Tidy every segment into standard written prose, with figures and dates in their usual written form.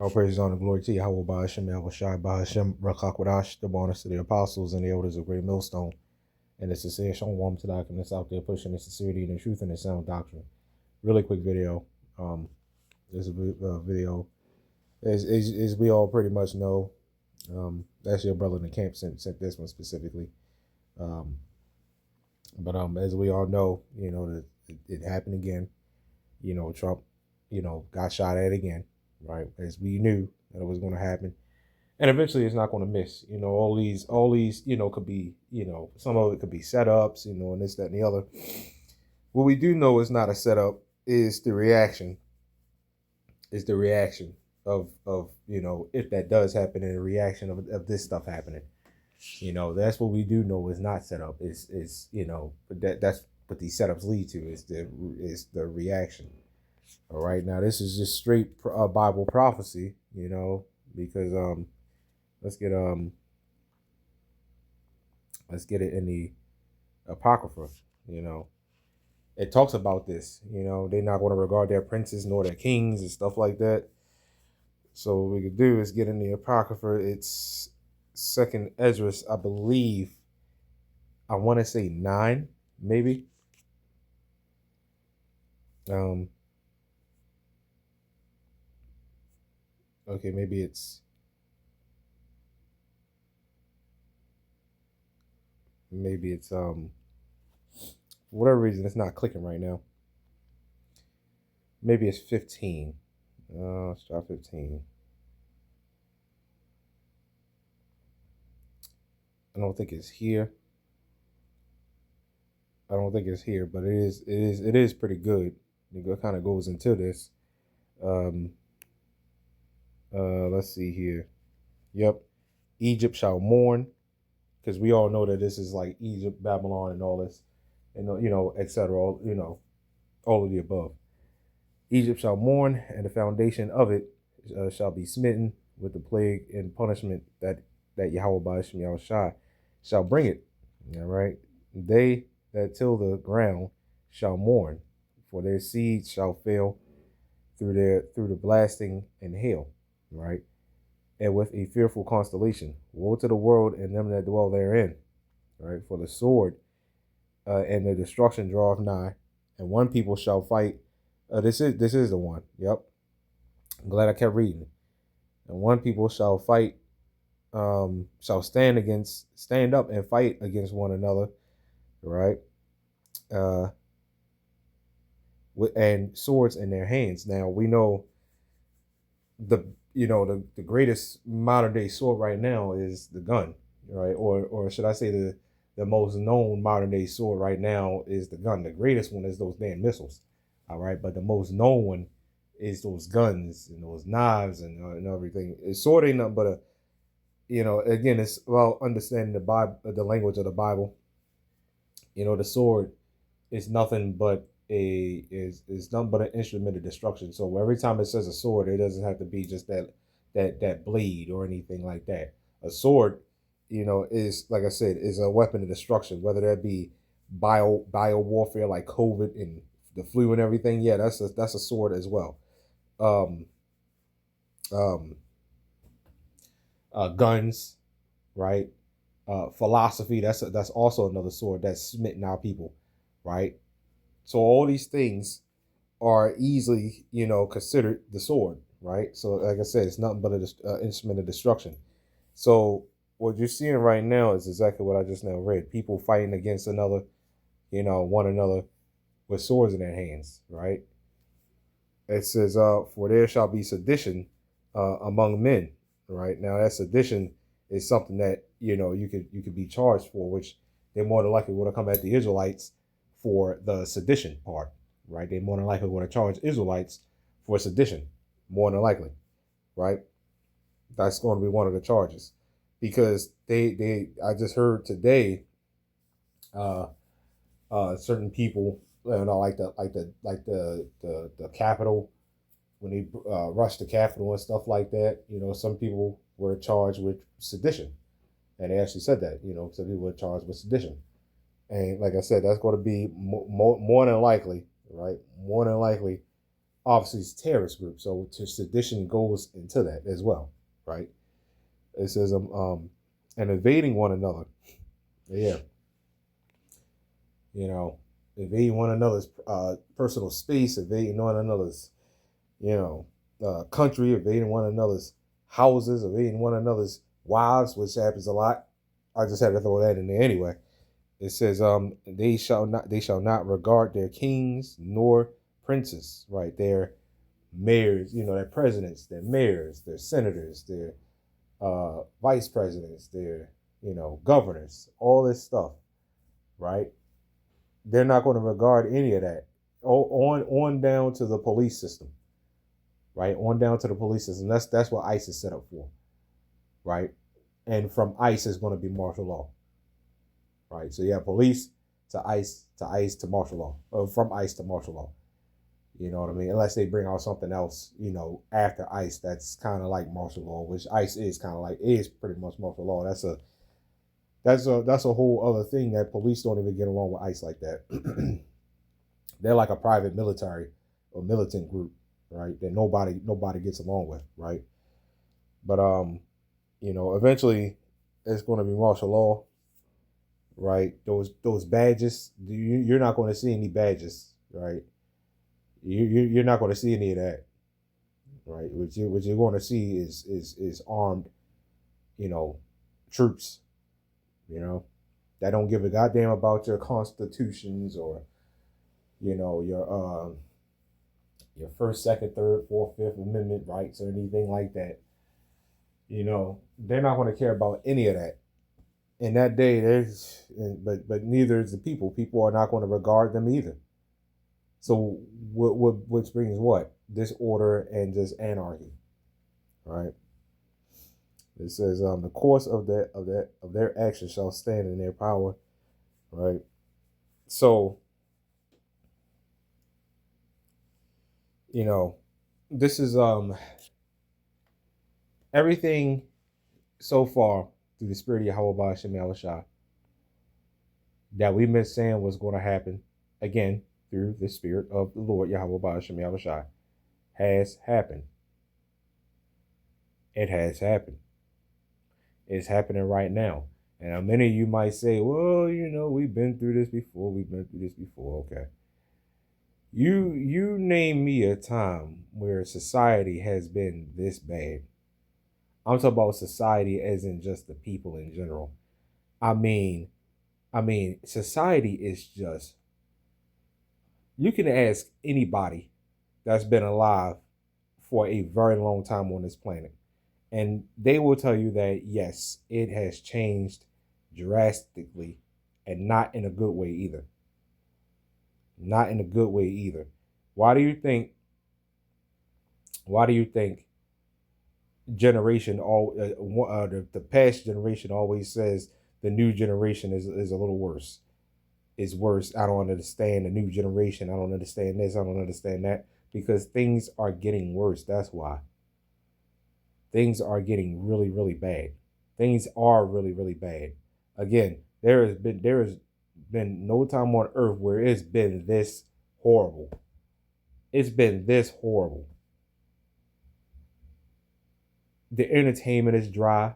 All praise, honor, glory to YAHAWAH, BAHASHAM, BAHASHAM, the bonus to the apostles and the elders of Great Millstone, and the sincere warm to the alchemists out there pushing the sincerity and the truth and the sound doctrine. Really quick video. This is a video, as we all pretty much know. That's your brother in the camp sent this one specifically. But as we all know, that it happened again. Trump, got shot at again, right? As we knew that it was going to happen, and eventually it's not going to miss. All these, could be, some of it could be setups, and this, that, and the other. What we do know is not a setup is the reaction. Is the reaction of if that does happen, and the reaction of this stuff happening. That's what we do know is not set up. Is that's what these setups lead to is the reaction. All right, now this is just straight Bible prophecy, because let's get it in the Apocrypha. It talks about this. They're not going to regard their princes nor their kings and stuff like that. So what we could do is get in the Apocrypha. It's Second Ezra, I believe. I want to say 9, maybe. Okay, maybe it's for whatever reason it's not clicking right now. Maybe it's 15. Let's try 15. I don't think it's here. I don't think it's here, but it is pretty good. It kind of goes into this. Let's see here. Yep. Egypt shall mourn, because we all know that this is like Egypt, Babylon, and all this, and etc. All of the above. Egypt shall mourn, and the foundation of it shall be smitten with the plague and punishment that Yahweh BAHASHAM YAHAWASHI shall bring it. All right. They that till the ground shall mourn, for their seeds shall fail through the blasting and hail. Right. And with a fearful constellation. Woe to the world and them that dwell therein. Right. For the sword and the destruction draweth nigh, and one people shall fight. This is the one. Yep. I'm glad I kept reading. And one people shall fight, shall stand up and fight against one another, right? And swords in their hands. Now we know the greatest modern day sword right now is the gun, right? Or should I say the most known modern day sword right now is the gun. The greatest one is those damn missiles, all right. But the most known one is those guns and those knives and everything. A sword ain't nothing but a, again, it's about understanding the Bible, the language of the Bible. The sword is nothing but is nothing but an instrument of destruction. So every time it says a sword, it doesn't have to be just that blade or anything like that. A sword, is, like I said, is a weapon of destruction, whether that be bio warfare like COVID and the flu and everything. Yeah, that's a sword as well. Guns, right? Philosophy, that's also another sword that's smitten our people, right? So all these things are easily, considered the sword, right? So like I said, it's nothing but an instrument of destruction. So what you're seeing right now is exactly what I just now read. People fighting against one another with swords in their hands, right? It says, for there shall be sedition among men, right? Now that sedition is something that, you could be charged for, which they more than likely would have come at the Israelites for the sedition part, right? They more than likely would have charged Israelites for sedition, more than likely, right? That's going to be one of the charges, because I just heard today, certain people, like the Capitol, when they rushed the Capitol and stuff like that, some people were charged with sedition, and they actually said that, some people were charged with sedition. And like I said, that's going to be more than likely, right? More than likely, obviously it's a terrorist group. So to sedition goes into that as well, right? It says and invading one another. Yeah, you know, invading one another's personal space, invading one another's, you know, country, invading one another's houses, invading one another's wives, which happens a lot. I just had to throw that in there anyway. It says, they shall not regard their kings nor princes, right? Their mayors, their presidents, their mayors, their senators, their vice presidents, their, governors, all this stuff, right? They're not going to regard any of that. On down to the police system, right? On down to the police system. That's what ICE is set up for, right? And from ICE is going to be martial law, right? So you have police to ICE to martial law, or from ICE to martial law. You know what I mean? Unless they bring out something else, after ICE that's kind of like martial law, which ICE is kind of like is pretty much martial law. That's a whole other thing that police don't even get along with ICE like that. They're like a private military or militant group, right? That nobody gets along with, right? But eventually it's going to be martial law, right? Those badges, you're not going to see any badges, right? You're not going to see any of that, right? What you're going to see is armed, troops, that don't give a goddamn about your constitutions or, your first, second, third, fourth, fifth amendment rights or anything like that. They're not going to care about any of that. In that day, but neither is the people. People are not going to regard them either. So which brings what? Disorder and just anarchy, right? It says the course of their action shall stand in their power, right? So this is everything so far through the spirit of YAHAWAH BAHASHAM YAHAWASHI that we've been saying was going to happen again through the spirit of the Lord YAHAWAH BAHASHAM YAHAWASHI has happened. It has happened. It's happening right now. And many of you might say, well, we've been through this before. We've been through this before. Okay. You name me a time where society has been this bad. I'm talking about society as in just the people in general. I mean, society is just, you can ask anybody that's been alive for a very long time on this planet, and they will tell you that, yes, it has changed drastically, and not in a good way either. Not in a good way either. Why do you think generation the past generation always says the new generation is a little worse? Is worse. I don't understand the new generation. I don't understand this. I don't understand that. Because things are getting worse. That's why. Things are getting really, really bad. Things are really, really bad. Again, there has been no time on earth where it's been this horrible. It's been this horrible. The entertainment is dry.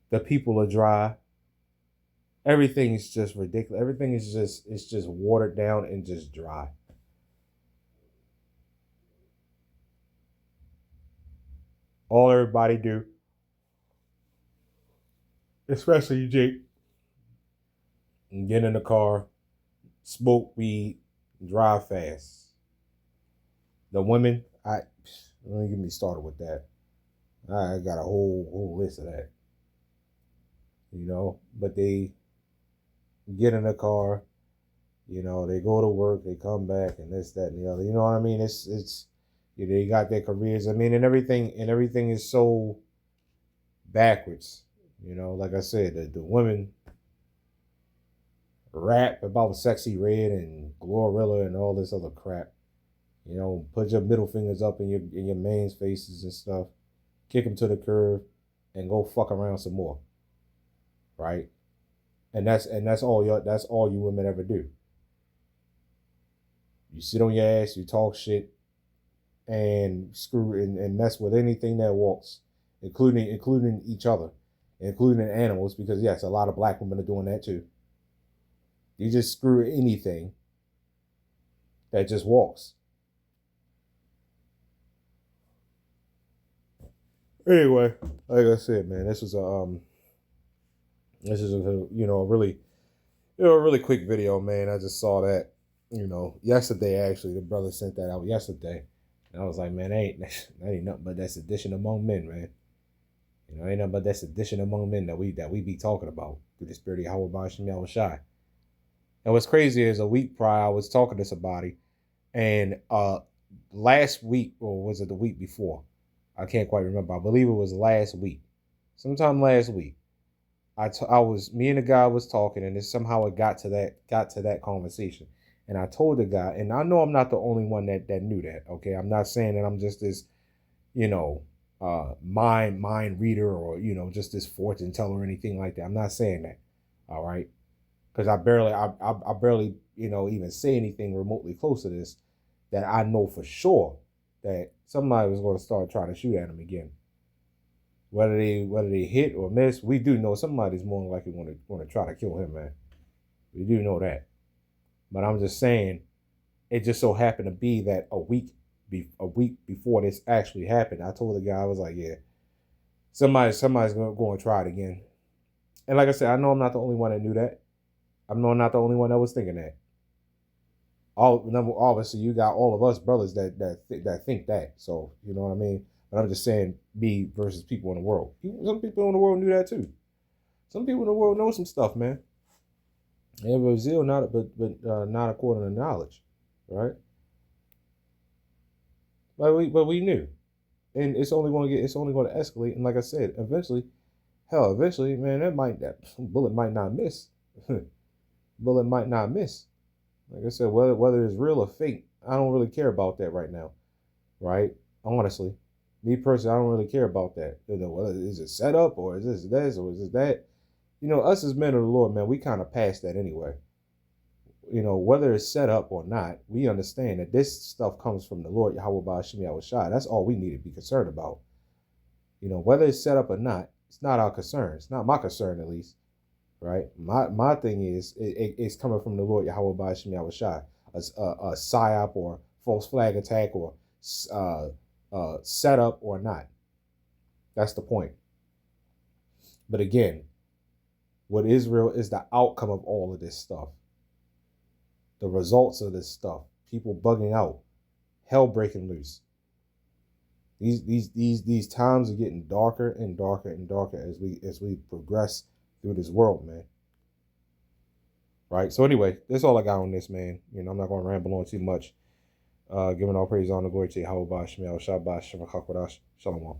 The people are dry. Everything is just ridiculous. Everything is just watered down and just dry. All everybody do, especially you, Jake, get in the car, smoke weed, drive fast. The women, don't get me started with that. I got a whole list of that. But they get in the car, they go to work, they come back, and this, that, and the other. You know what I mean? It's they got their careers. I mean, and everything is so backwards. Like I said, the women rap about Sexy Red and Glorilla and all this other crap. Put your middle fingers up in your man's faces and stuff, kick them to the curb, and go fuck around some more. Right? And that's all you women ever do. You sit on your ass, you talk shit, and screw and mess with anything that walks, including each other, including animals, because yes, a lot of black women are doing that too. You just screw anything that just walks. Anyway, like I said, man, this is a a really quick video, man. I just saw that, yesterday. Actually, the brother sent that out yesterday, and I was like, man, that ain't nothing but that sedition among men, man. Ain't nothing but that sedition among men that we be talking about through the spirit of YAHAWASHI. And what's crazy is a week prior, I was talking to somebody, and last week, or was it the week before? I can't quite remember. I believe it was last week, sometime last week. Me and the guy was talking, and somehow it got to that conversation. And I told the guy, and I know I'm not the only one that knew that. Okay, I'm not saying that I'm just this, mind reader, or just this fortune teller or anything like that. I'm not saying that. All right, because I barely even say anything remotely close to this, that I know for sure that somebody was going to start trying to shoot at him again. Whether they hit or miss, we do know somebody's more than likely going to try to kill him, man. We do know that. But I'm just saying, it just so happened to be that a week before this actually happened, I told the guy, I was like, yeah, somebody's going to try it again. And like I said, I know I'm not the only one that knew that. I know I'm not the only one that was thinking that. Obviously, you got all of us brothers that think that. So, you know what I mean? But I'm just saying, me versus people in the world. Some people in the world knew that too. Some people in the world know some stuff, man. They have a zeal, not according to knowledge, right? But we knew, and it's only going to escalate. And like I said, eventually, man, that bullet might not miss. Bullet might not miss. Like I said, whether it's real or fake, I don't really care about that right now, right? Honestly. Me personally, I don't really care about that. Whether is it set up, or is this or is this that? Us as men of the Lord, man, we kind of past that anyway. Whether it's set up or not, we understand that this stuff comes from the Lord, Yahweh BAHASHAM YAHAWASHI. That's all we need to be concerned about. Whether it's set up or not, it's not our concern. It's not my concern, at least, right? My thing is, it's coming from the Lord, Yahweh BAHASHAM YAHAWASHI. A psyop or false flag attack or set up or not. That's the point. But again, what is real is the outcome of all of this stuff. The results of this stuff. People bugging out. Hell breaking loose. These times are getting darker and darker and darker as we progress through this world, man. Right? So anyway, that's all I got on this, man. I'm not going to ramble on too much. Giving all praise, honor, glory to Yahweh BAHASHAM YAHAWASHI. Shalom.